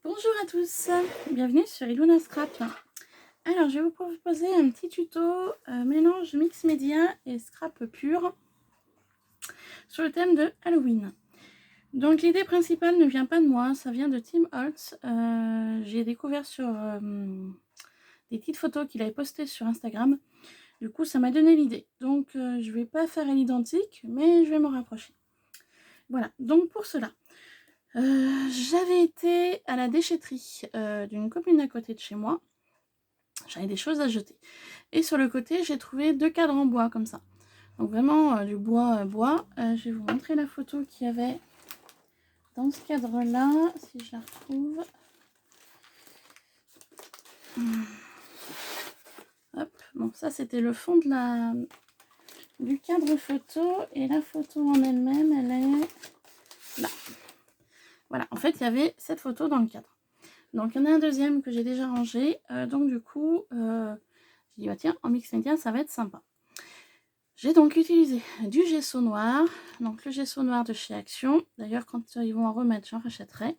Bonjour à tous, bienvenue sur Ilona Scrap. Alors je vais vous proposer un petit tuto mélange mix média et scrap pur sur le thème de Halloween. Donc l'idée principale ne vient pas de moi, ça vient de Tim Holtz. J'ai découvert sur des petites photos qu'il avait postées sur Instagram. Du coup ça m'a donné l'idée. Donc je vais pas faire à l'identique, mais je vais m'en rapprocher. Voilà, donc pour cela, j'avais été à la déchetterie d'une copine à côté de chez moi. J'avais des choses à jeter. Et sur le côté, j'ai trouvé 2 cadres en bois comme ça. Donc vraiment du bois bois. Je vais vous montrer la photo qu'il y avait dans ce cadre-là, si je la retrouve. Hop, bon ça c'était le fond de du cadre photo. Et la photo en elle-même, elle est là. Voilà, en fait il y avait cette photo dans le cadre. Donc il y en a un deuxième que j'ai déjà rangé. Donc du coup, j'ai dit bah tiens, en mix média ça va être sympa. J'ai donc utilisé du gesso noir, donc le gesso noir de chez Action. D'ailleurs, quand ils vont en remettre, j'en rachèterai,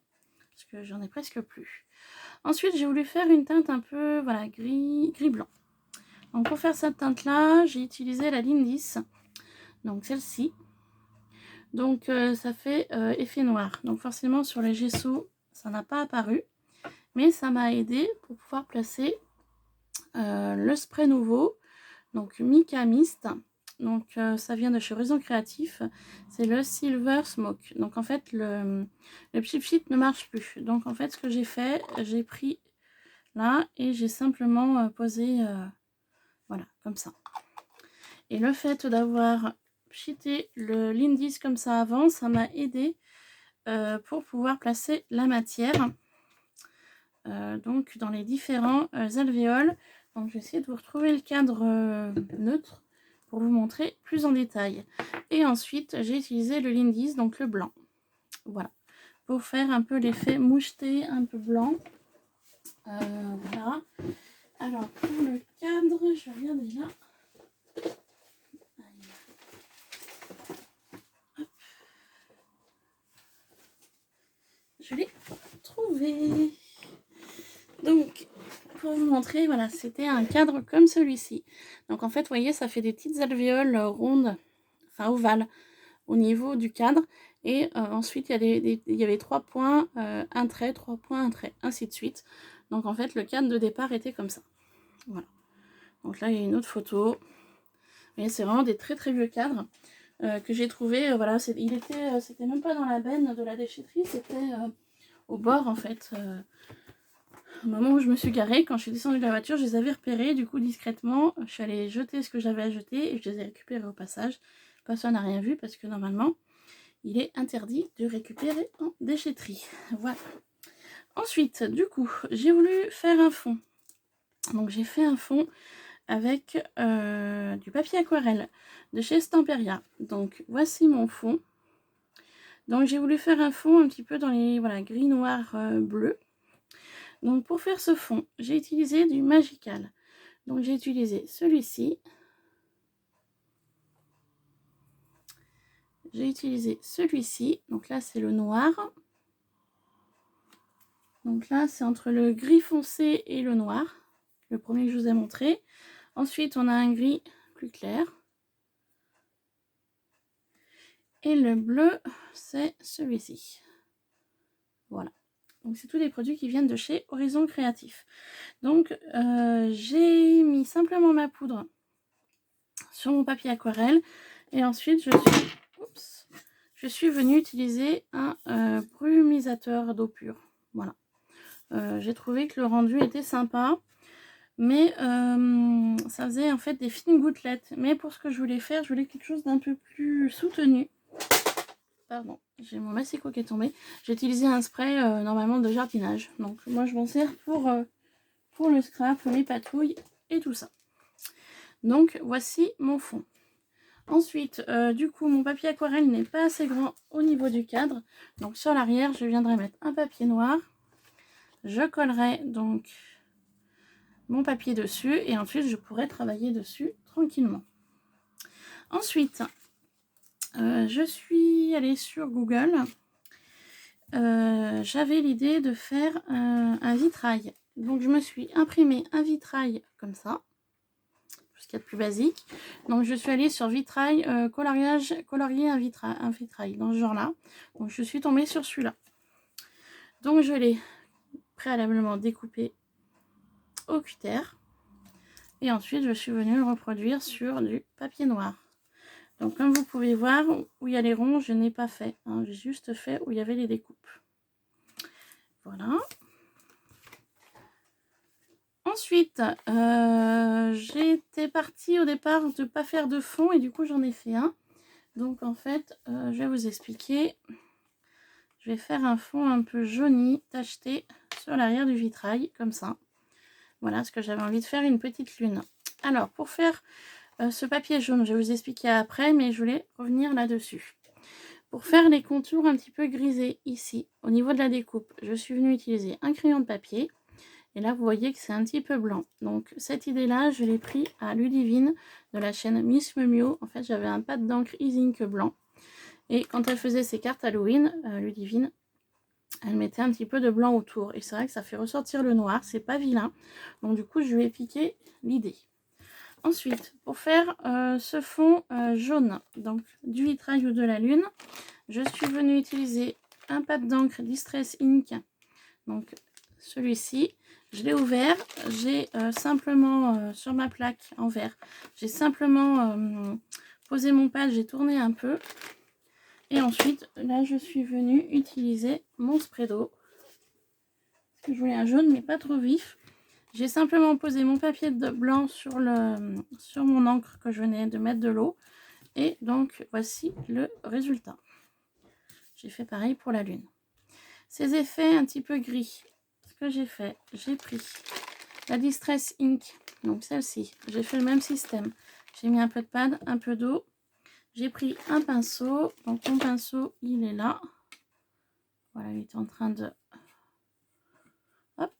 parce que j'en ai presque plus. Ensuite, j'ai voulu faire une teinte un peu, voilà, gris-blanc. Donc pour faire cette teinte-là, j'ai utilisé la Lindis, donc celle-ci. Donc ça fait effet noir. Donc forcément, sur les gessos, ça n'a pas apparu. Mais ça m'a aidé pour pouvoir placer le spray nouveau, donc Mica Mist. Donc ça vient de chez Horizon Créatif, c'est le Silver Smoke. Donc en fait le Cheap Sheet ne marche plus. Donc en fait ce que j'ai fait, j'ai pris là et j'ai simplement posé voilà comme ça. Et le fait d'avoir cheaté le Lindis comme ça avant, ça m'a aidé pour pouvoir placer la matière donc dans les différents alvéoles. Donc je vais essayer de vous retrouver le cadre neutre pour vous montrer plus en détail. Et ensuite j'ai utilisé le Lindis, donc le blanc. Voilà, pour faire un peu l'effet moucheté, un peu blanc. Voilà. Alors pour le cadre, je vais regarder là. Hop. Je l'ai trouvé. Donc pour vous montrer, voilà, c'était un cadre comme celui-ci. Donc en fait, vous voyez, ça fait des petites alvéoles rondes, enfin ovales, au niveau du cadre. Et ensuite, il y avait 3 points, un trait, 3 points, un trait, ainsi de suite. Donc en fait, le cadre de départ était comme ça. Voilà. Donc là, il y a une autre photo. Et c'est vraiment des très très vieux cadres que j'ai trouvé. Voilà, c'était même pas dans la benne de la déchetterie, c'était au bord en fait. Au moment où je me suis garée, quand je suis descendue de la voiture, je les avais repérés. Du coup, discrètement, je suis allée jeter ce que j'avais à jeter et je les ai récupérés au passage. Personne n'a rien vu parce que normalement, il est interdit de récupérer en déchetterie. Voilà. Ensuite, du coup, j'ai voulu faire un fond. Donc, j'ai fait un fond avec du papier aquarelle de chez Stamperia. Donc, voici mon fond. Donc, j'ai voulu faire un fond un petit peu dans les gris, noir, bleu. Donc pour faire ce fond, j'ai utilisé du Magical. Donc j'ai utilisé celui-ci. J'ai utilisé celui-ci. Donc là c'est le noir. Donc là c'est entre le gris foncé et le noir. Le premier que je vous ai montré. Ensuite on a un gris plus clair. Et le bleu c'est celui-ci. Voilà. Donc c'est tous des produits qui viennent de chez Horizon Créatif. Donc j'ai mis simplement ma poudre sur mon papier aquarelle. Et ensuite je suis venue utiliser un brumisateur d'eau pure. Voilà. J'ai trouvé que le rendu était sympa. Mais ça faisait en fait des fines gouttelettes. Mais pour ce que je voulais faire, je voulais quelque chose d'un peu plus soutenu. Pardon, j'ai mon massicot qui est tombé. J'ai utilisé un spray normalement de jardinage. Donc moi je m'en sers pour le scrap, les patouilles et tout ça. Donc voici mon fond. Ensuite, du coup, mon papier aquarelle n'est pas assez grand au niveau du cadre. Donc sur l'arrière, je viendrai mettre un papier noir. Je collerai donc mon papier dessus et ensuite je pourrai travailler dessus tranquillement. Ensuite, je suis allée sur Google j'avais l'idée de faire un vitrail. Donc je me suis imprimé un vitrail comme ça, ce qu'il y a de plus basique. Donc je suis allée sur vitrail, colorier un vitrail dans ce genre là. Donc je suis tombée sur celui-là. Donc je l'ai préalablement découpé au cutter. Et ensuite je suis venue le reproduire sur du papier noir. Donc comme vous pouvez voir, où il y a les ronds, je n'ai pas fait. Hein, j'ai juste fait où il y avait les découpes. Voilà. Ensuite, j'étais partie au départ de ne pas faire de fond et du coup j'en ai fait un. Donc en fait, je vais vous expliquer. Je vais faire un fond un peu jauni, tacheté sur l'arrière du vitrail, comme ça. Voilà ce que j'avais envie de faire, une petite lune. Alors pour faire ce papier jaune, je vais vous expliquer après, mais je voulais revenir là-dessus. Pour faire les contours un petit peu grisés ici, au niveau de la découpe, je suis venue utiliser un crayon de papier. Et là, vous voyez que c'est un petit peu blanc. Donc, cette idée-là, je l'ai pris à Ludivine de la chaîne Miss Mumio. En fait, j'avais un pad d'encre Ink blanc. Et quand elle faisait ses cartes Halloween, Ludivine, elle mettait un petit peu de blanc autour. Et c'est vrai que ça fait ressortir le noir. C'est pas vilain. Donc, du coup, je lui ai piqué l'idée. Ensuite, pour faire ce fond jaune, donc du vitrail ou de la lune, je suis venue utiliser un pad d'encre Distress Ink. Donc, celui-ci. Je l'ai ouvert, j'ai simplement sur ma plaque en verre, j'ai simplement posé mon pad, j'ai tourné un peu. Et ensuite, là, je suis venue utiliser mon spray d'eau. Je voulais un jaune, mais pas trop vif. J'ai simplement posé mon papier de blanc sur mon encre que je venais de mettre de l'eau. Et donc, voici le résultat. J'ai fait pareil pour la lune. Ces effets un petit peu gris, ce que j'ai fait, j'ai pris la Distress Ink, donc celle-ci, j'ai fait le même système. J'ai mis un peu de pad, un peu d'eau. J'ai pris un pinceau, donc mon pinceau, il est là. Voilà, il est en train de... Hop.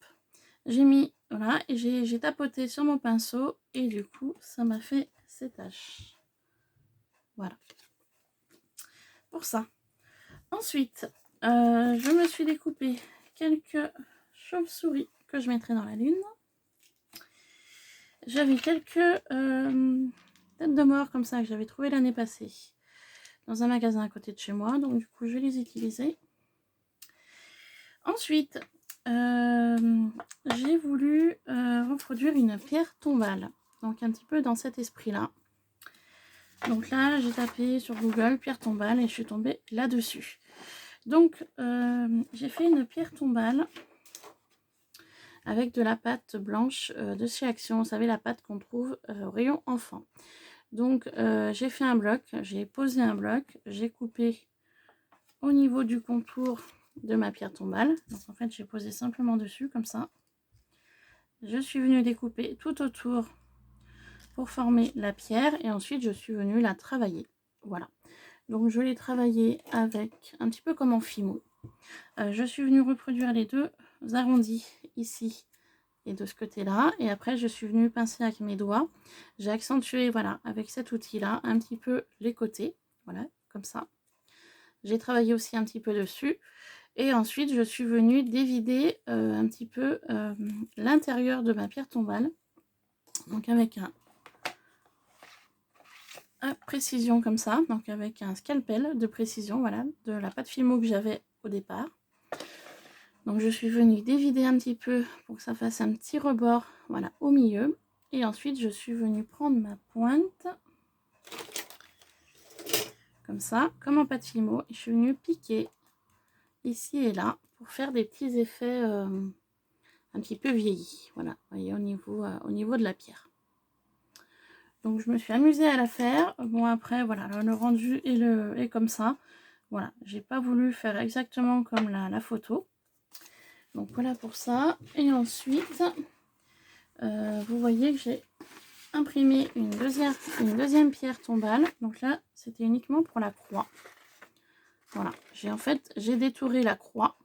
J'ai mis, voilà, et j'ai tapoté sur mon pinceau, et du coup, ça m'a fait ces taches. Voilà. Pour ça. Ensuite, je me suis découpé quelques chauves-souris que je mettrai dans la lune. J'avais quelques têtes de mort comme ça que j'avais trouvé l'année passée dans un magasin à côté de chez moi. Donc du coup, je vais les utiliser. Ensuite, j'ai voulu reproduire une pierre tombale. Donc un petit peu dans cet esprit-là. Donc là, j'ai tapé sur Google pierre tombale et je suis tombée là-dessus. Donc, j'ai fait une pierre tombale avec de la pâte blanche de chez Action. Vous savez, la pâte qu'on trouve au rayon enfant. Donc, j'ai fait un bloc, j'ai posé un bloc, j'ai coupé au niveau du contour de ma pierre tombale. Donc, en fait, j'ai posé simplement dessus, comme ça. Je suis venue découper tout autour pour former la pierre. Et ensuite, je suis venue la travailler. Voilà. Donc, je l'ai travaillé avec un petit peu comme en Fimo. Je suis venue reproduire les deux arrondis ici et de ce côté-là. Et après, je suis venue pincer avec mes doigts. J'ai accentué, voilà, avec cet outil-là, un petit peu les côtés. Voilà, comme ça. J'ai travaillé aussi un petit peu dessus. Et ensuite, je suis venue dévider un petit peu l'intérieur de ma pierre tombale. Donc, avec un précision comme ça. Donc, avec un scalpel de précision, voilà, de la pâte Fimo que j'avais au départ. Donc je suis venue dévider un petit peu pour que ça fasse un petit rebord, voilà, au milieu. Et ensuite je suis venue prendre ma pointe, comme ça, comme en pâte Fimo. Et je suis venue piquer ici et là pour faire des petits effets un petit peu vieillis. Voilà, vous voyez, au niveau de la pierre. Donc je me suis amusée à la faire. Bon après, voilà, le rendu est comme ça. Voilà, j'ai pas voulu faire exactement comme la photo. Donc voilà pour ça. Et ensuite... vous voyez que j'ai imprimé une deuxième pierre tombale. Donc là, c'était uniquement pour la croix. Voilà, j'ai détouré la croix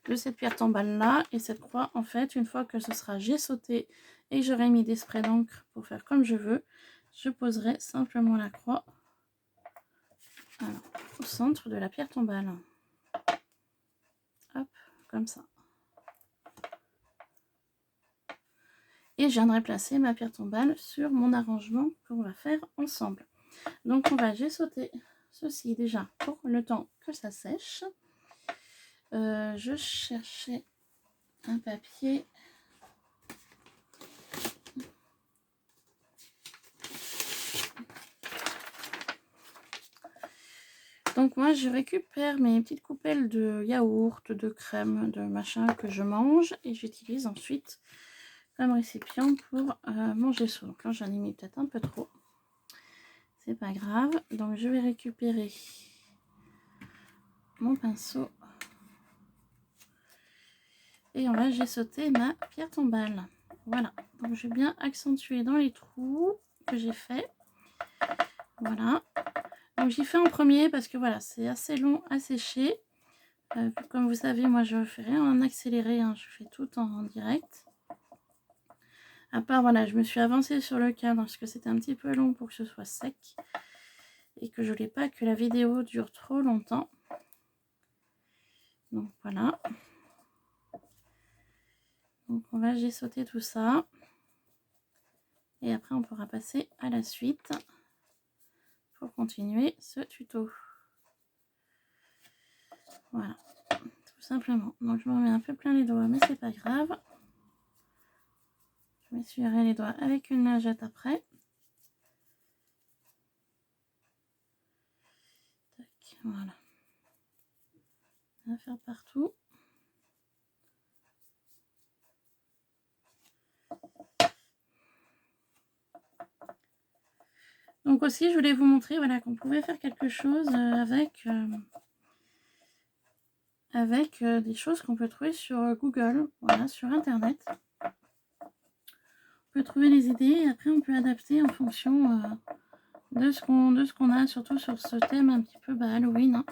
de cette pierre tombale là. Et cette croix, en fait, une fois que ce sera sauté et que j'aurai mis des sprays d'encre pour faire comme je veux, je poserai simplement la croix au centre de la pierre tombale. comme ça. Et je viendrai placer ma pierre tombale sur mon arrangement qu'on va faire ensemble. Donc on va sauter ceci déjà pour le temps que ça sèche. Je cherchais un papier. Donc moi je récupère mes petites coupelles de yaourt, de crème, de machin que je mange et j'utilise ensuite comme récipient pour mon gesso. Donc là j'en ai mis peut-être un peu trop. C'est pas grave. Donc je vais récupérer mon pinceau. Et on va gessauter ma pierre tombale. Voilà. Donc je vais bien accentuer dans les trous que j'ai fait. Voilà. Donc j'y fais en premier parce que voilà, c'est assez long à sécher. Comme vous savez, moi je fais rien en accéléré, hein, je fais tout en direct. À part, voilà, je me suis avancée sur le cadre parce que c'était un petit peu long pour que ce soit sec. Et que je voulais pas que la vidéo dure trop longtemps. Donc voilà. Donc on va gessauter tout ça. Et après on pourra passer à la suite pour continuer ce tuto. Voilà, tout simplement. Donc je m'en mets un peu plein les doigts, mais c'est pas grave. Je m'essuierai les doigts avec une lingette après. Tac, voilà. On va faire partout. Donc aussi, je voulais vous montrer voilà, qu'on pouvait faire quelque chose avec des choses qu'on peut trouver sur Google, voilà, sur Internet. On peut trouver les idées et après on peut adapter en fonction de ce qu'on a, surtout sur ce thème un petit peu Halloween.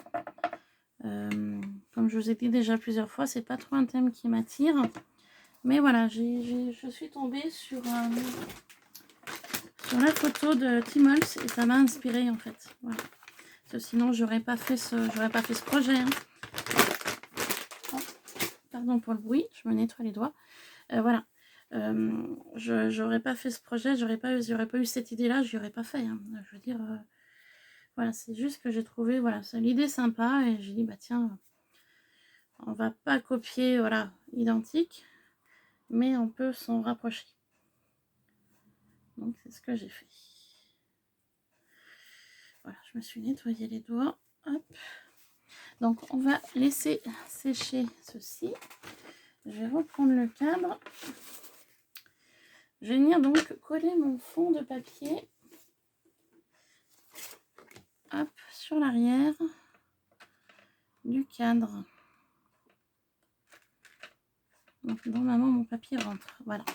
Hein. Comme je vous ai dit déjà plusieurs fois, c'est pas trop un thème qui m'attire. Mais voilà, je suis tombée sur la photo de Timols et ça m'a inspiré en fait. Voilà. Parce que sinon, j'aurais pas fait ce projet. Hein. Oh, pardon pour le bruit, je me nettoie les doigts. Voilà. J'aurais pas fait ce projet, j'aurais pas eu cette idée-là, je l'aurais pas fait. Hein. Je veux dire, voilà, c'est juste que j'ai trouvé voilà, l'idée sympa et j'ai dit, bah tiens, on va pas copier, voilà, identique, mais on peut s'en rapprocher. Donc c'est ce que j'ai fait. Voilà, je me suis nettoyé les doigts. Hop. Donc on va laisser sécher ceci. Je vais reprendre le cadre. Je vais venir donc coller mon fond de papier. Hop, sur l'arrière du cadre. Donc normalement mon papier rentre. Voilà.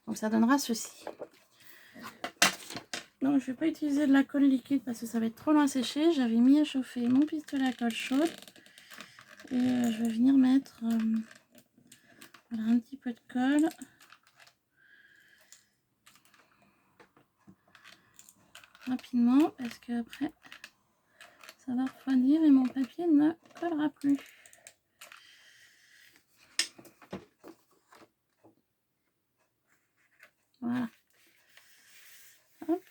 Donc ça donnera ceci. Donc je ne vais pas utiliser de la colle liquide parce que ça va être trop long à sécher. J'avais mis à chauffer mon pistolet à colle chaude. Et je vais venir mettre voilà, un petit peu de colle. Rapidement parce que après ça va refroidir et mon papier ne collera plus. Voilà. Hop.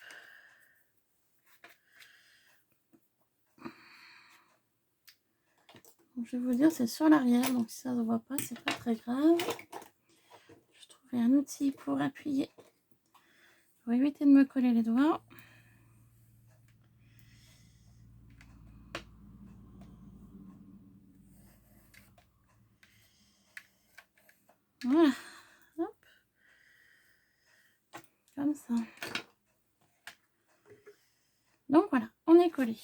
Donc, je vais vous dire, c'est sur l'arrière, donc si ça ne se voit pas, c'est pas très grave. Je trouvais un outil pour appuyer, pour éviter de me coller les doigts. Voilà. Hop. Comme ça. Donc voilà, on est collé.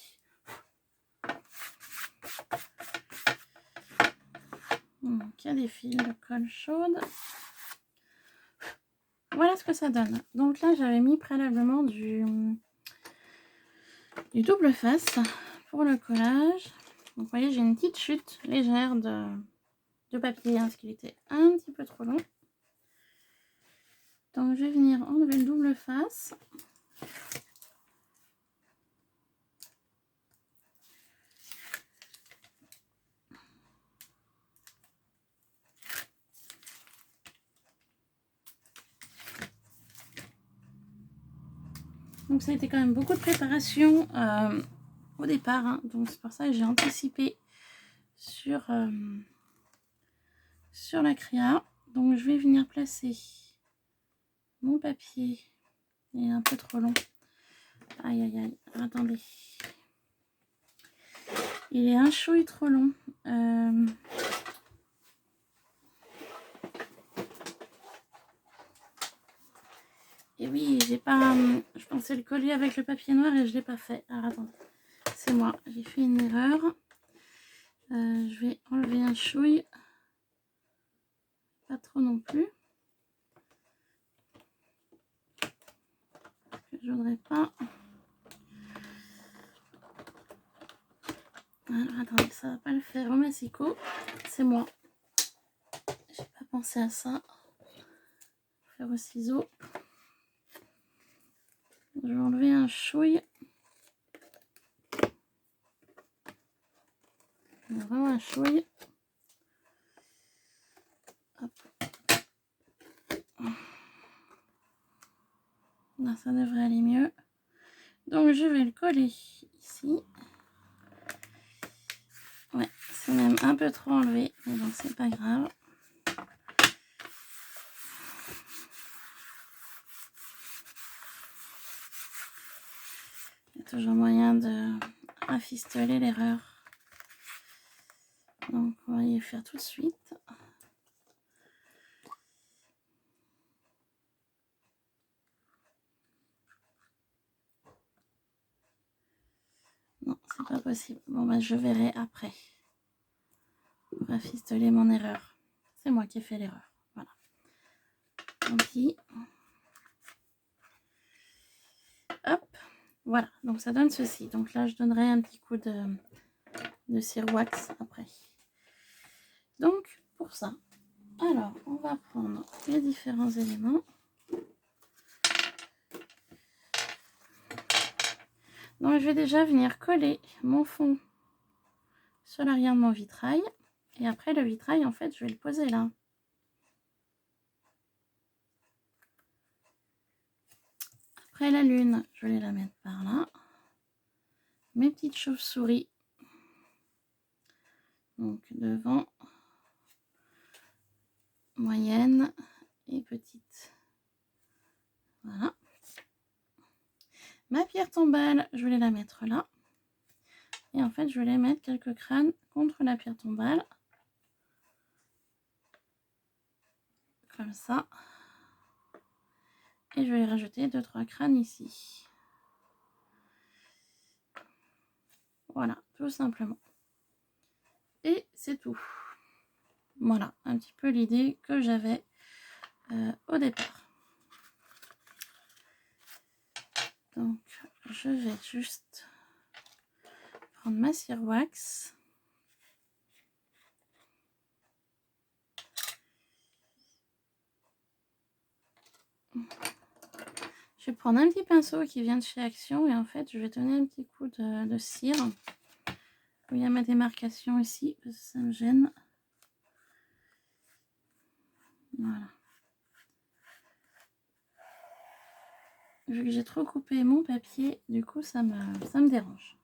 Donc il y a des fils de colle chaude. Voilà ce que ça donne. Donc là, j'avais mis préalablement du double face pour le collage. Donc vous voyez, j'ai une petite chute légère de papier, hein, parce qu'il était un petit peu trop long. Donc je vais venir enlever le double face. Donc ça a été quand même beaucoup de préparation au départ, hein. Donc c'est pour ça que j'ai anticipé sur la créa. Donc je vais venir placer mon papier. Il est un peu trop long. Aïe aïe aïe, attendez. Il est un chouille trop long. Et oui, j'ai pas. Je pensais le coller avec le papier noir et je l'ai pas fait. Alors attendez, c'est moi, j'ai fait une erreur. Je vais enlever un chouille. Pas trop non plus. Je voudrais pas. Alors attendez, ça va pas le faire au massicot. C'est moi. J'ai pas pensé à ça. Faire au ciseau. Je vais enlever un chouille. Vraiment un chouille. Hop. Là, ça devrait aller mieux. Donc je vais le coller ici. Ouais, c'est même un peu trop enlevé, mais bon, c'est pas grave. Il y a toujours moyen de rafistoler l'erreur. Donc on va y faire tout de suite. Non, c'est pas possible. Bon, bah je verrai après. Rafistoler mon erreur. C'est moi qui ai fait l'erreur. Voilà. Tant pis. Hop. Voilà. Donc ça donne ceci. Donc là, je donnerai un petit coup de cire wax après. Donc pour ça, alors on va prendre les différents éléments. Donc je vais déjà venir coller mon fond sur l'arrière de mon vitrail. Et après le vitrail, en fait, je vais le poser là. Après la lune, je vais la mettre par là. Mes petites chauves-souris. Donc devant, moyenne et petite. Voilà. Ma pierre tombale, je vais la mettre là. Et en fait, je vais mettre quelques crânes contre la pierre tombale. Comme ça. Et je vais rajouter 2-3 crânes ici. Voilà, tout simplement. Et c'est tout. Voilà, un petit peu l'idée que j'avais au départ. Donc, je vais juste prendre ma cire wax. Je vais prendre un petit pinceau qui vient de chez Action et en fait, je vais donner un petit coup de cire. Il y a ma démarcation ici, parce que ça me gêne. Voilà. Vu que j'ai trop coupé mon papier, du coup, ça me dérange.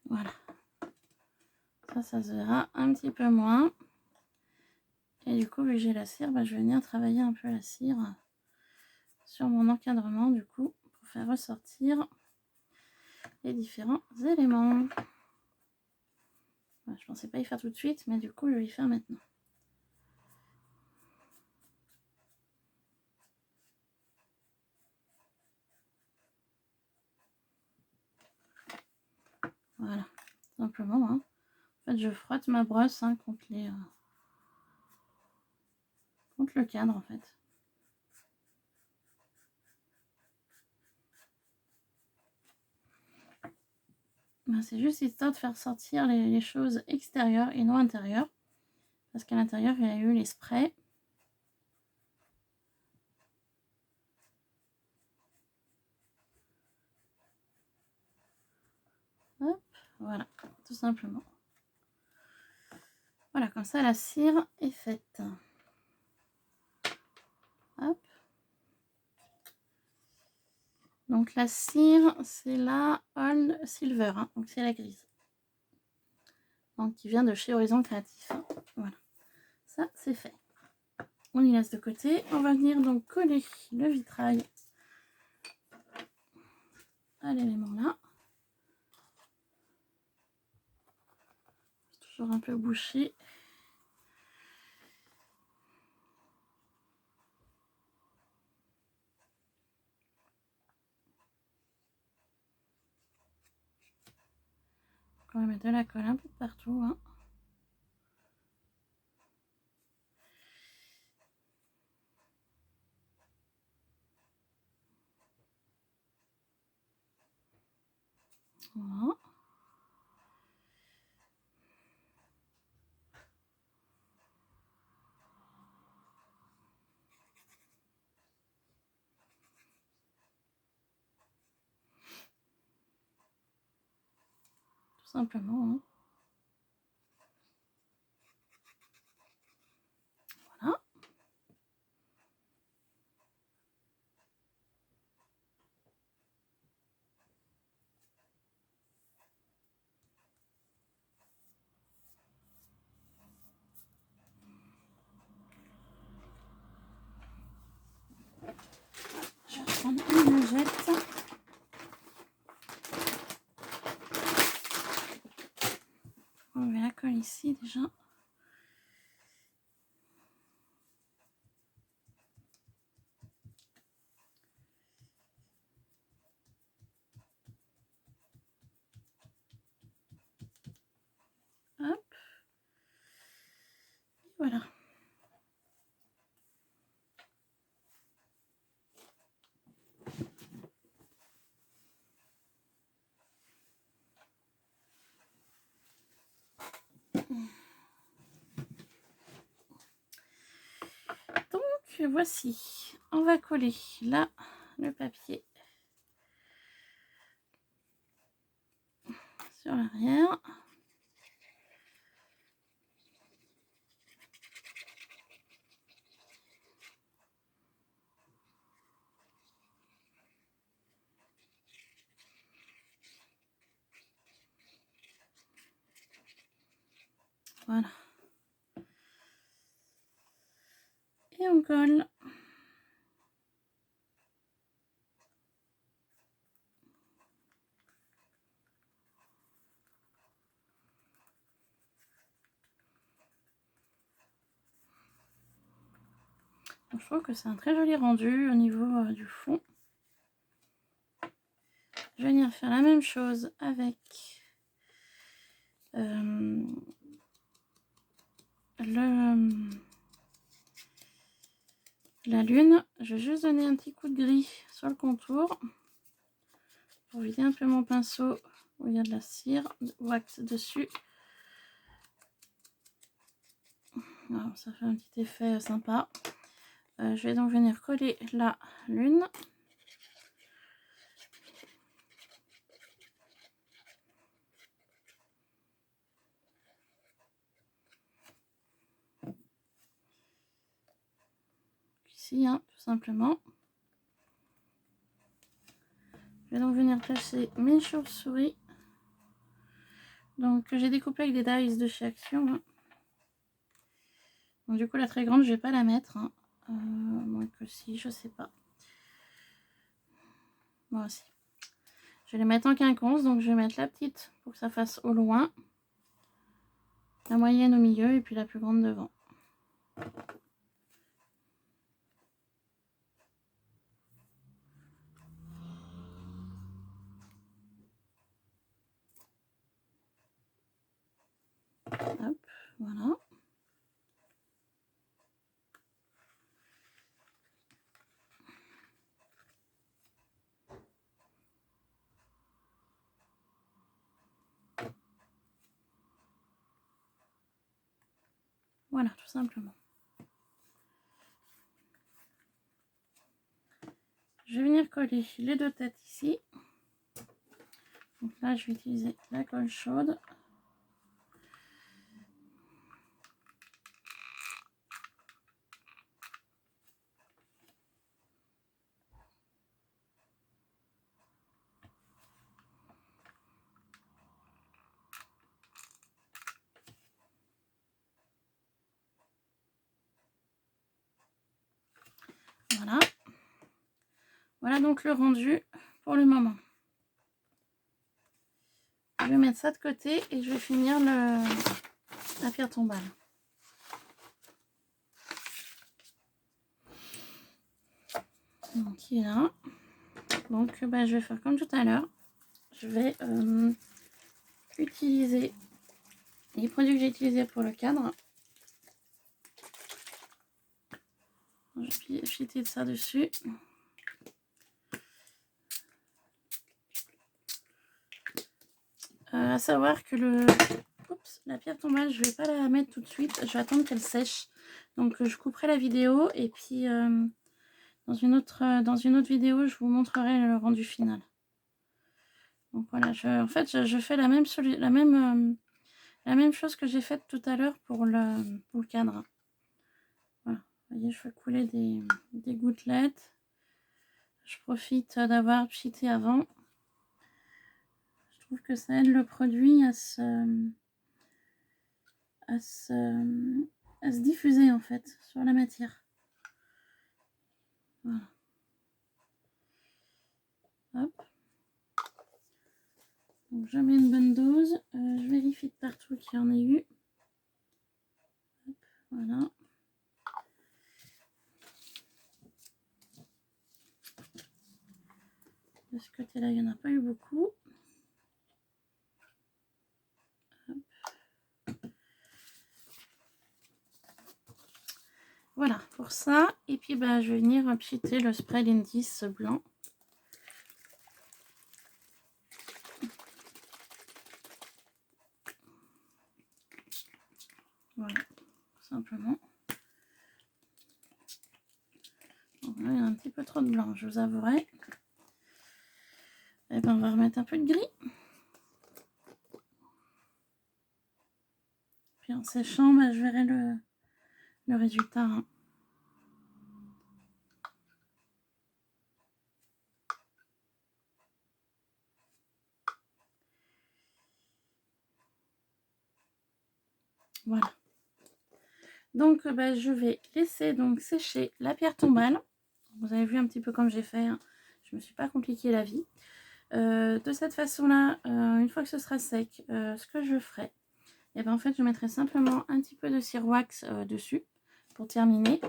Voilà. Ça se verra un petit peu moins. Et du coup, vu que j'ai la cire, bah, je vais venir travailler un peu la cire sur mon encadrement, du coup, pour faire ressortir les différents éléments. Voilà, je pensais pas y faire tout de suite, mais du coup, je vais y faire maintenant. Voilà, simplement. Hein. En fait, je frotte ma brosse contre le cadre, en fait. Ben, c'est juste histoire de faire sortir les choses extérieures et non intérieures. Parce qu'à l'intérieur, il y a eu les sprays. Hop, voilà, tout simplement. Voilà, comme ça, la cire est faite. Hop. Donc la cire, c'est la Old Silver, hein, donc c'est la grise. Donc qui vient de chez Horizon Créatif. Hein. Voilà, ça c'est fait. On y laisse de côté. On va venir donc coller le vitrail à l'élément là. Toujours un peu bouché. On va mettre de la colle un peu partout. Hein. Voilà. Tout simplement. Hein. Voilà. Je vais prendre une lingette. On met la colle ici déjà. Hop. Et voilà. Donc voici, on va coller là le papier sur l'arrière. Voilà. Et on colle. Je trouve que c'est un très joli rendu au niveau du fond. Je vais venir faire la même chose avec la lune. Je vais juste donner un petit coup de gris sur le contour pour vider un peu mon pinceau où il y a de la cire wax dessus. Alors, ça fait un petit effet sympa. Je vais donc venir coller la lune. Ici, hein, tout simplement. Je vais donc venir placer mes chauves-souris. Donc, j'ai découpé avec des dies de chez Action. Hein. Donc, du coup, la très grande, je vais pas la mettre. Hein. Moins que si, je sais pas. Moi aussi. Je vais les mettre en quinconce. Donc, je vais mettre la petite pour que ça fasse au loin. La moyenne au milieu et puis la plus grande devant. Hop, voilà. Voilà, tout simplement. Je vais venir coller les deux têtes ici. Donc là, je vais utiliser la colle chaude. Voilà donc le rendu pour le moment. Je vais mettre ça de côté et je vais finir la pierre tombale. Donc il est là. Donc je vais faire comme tout à l'heure. Je vais utiliser les produits que j'ai utilisés pour le cadre. Je vais fitter ça dessus. À savoir que la pierre tombale, je vais pas la mettre tout de suite. Je vais attendre qu'elle sèche. Donc je couperai la vidéo et puis dans une autre vidéo, je vous montrerai le rendu final. Donc voilà, en fait, je fais la même chose que j'ai faite tout à l'heure pour le cadre. Voilà, vous voyez, je fais couler des gouttelettes. Je profite d'avoir pchité avant. Je trouve que ça aide le produit à se diffuser en fait sur la matière. Voilà. Hop. Donc je mets une bonne dose. Je vérifie de partout qu'il y en ait eu. Hop, voilà. De ce côté-là, il n'y en a pas eu beaucoup. Hop. Voilà pour ça. Et puis je vais venir pchiter le spray d'indice blanc. Voilà, tout simplement. Donc là, il y a un petit peu trop de blanc, je vous avouerai. Et on va remettre un peu de gris. Puis en séchant, je verrai le résultat. Hein. Voilà. Donc je vais laisser sécher la pierre tombale. Vous avez vu un petit peu comme j'ai fait. Hein. Je ne me suis pas compliqué la vie. De cette façon-là, une fois que ce sera sec, ce que je ferai, en fait, je mettrai simplement un petit peu de cire wax dessus pour terminer.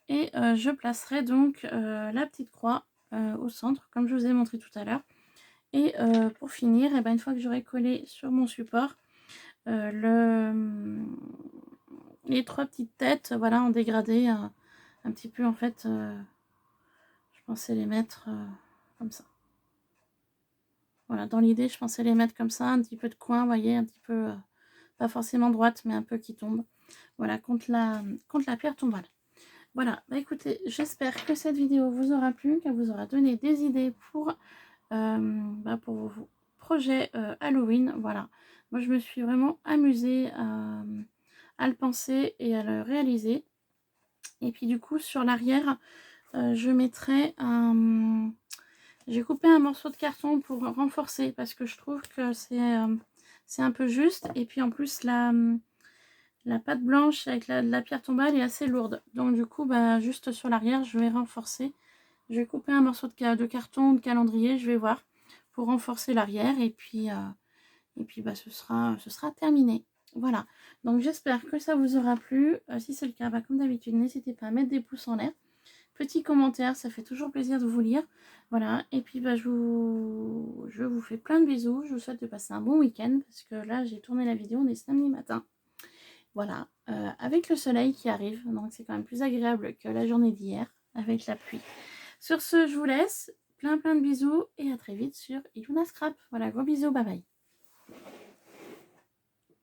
Et je placerai donc la petite croix au centre, comme je vous ai montré tout à l'heure. Et pour finir, une fois que j'aurai collé sur mon support les 3 petites têtes, voilà, en dégradé, un petit peu en fait, je pensais les mettre comme ça. Voilà, dans l'idée, je pensais les mettre comme ça, un petit peu de coin, vous voyez, un petit peu, pas forcément droite, mais un peu qui tombe. Voilà, contre la pierre tombale. Voilà, écoutez, j'espère que cette vidéo vous aura plu, qu'elle vous aura donné des idées pour vos projets Halloween. Voilà, moi je me suis vraiment amusée à le penser et à le réaliser. Et puis du coup, sur l'arrière, je mettrai un... J'ai coupé un morceau de carton pour renforcer parce que je trouve que c'est un peu juste. Et puis en plus, la pâte blanche avec la pierre tombale est assez lourde. Donc du coup, juste sur l'arrière, je vais renforcer. Je vais couper un morceau de carton, de calendrier, je vais voir, pour renforcer l'arrière. Et puis ce sera terminé. Voilà. Donc j'espère que ça vous aura plu. Si c'est le cas, comme d'habitude, n'hésitez pas à mettre des pouces en l'air. Petit commentaire, ça fait toujours plaisir de vous lire. Voilà, et puis je vous fais plein de bisous. Je vous souhaite de passer un bon week-end, parce que là, j'ai tourné la vidéo, on est samedi matin. Voilà, avec le soleil qui arrive, donc c'est quand même plus agréable que la journée d'hier, avec la pluie. Sur ce, je vous laisse, plein de bisous, et à très vite sur Iluna Scrap. Voilà, gros bisous, bye bye.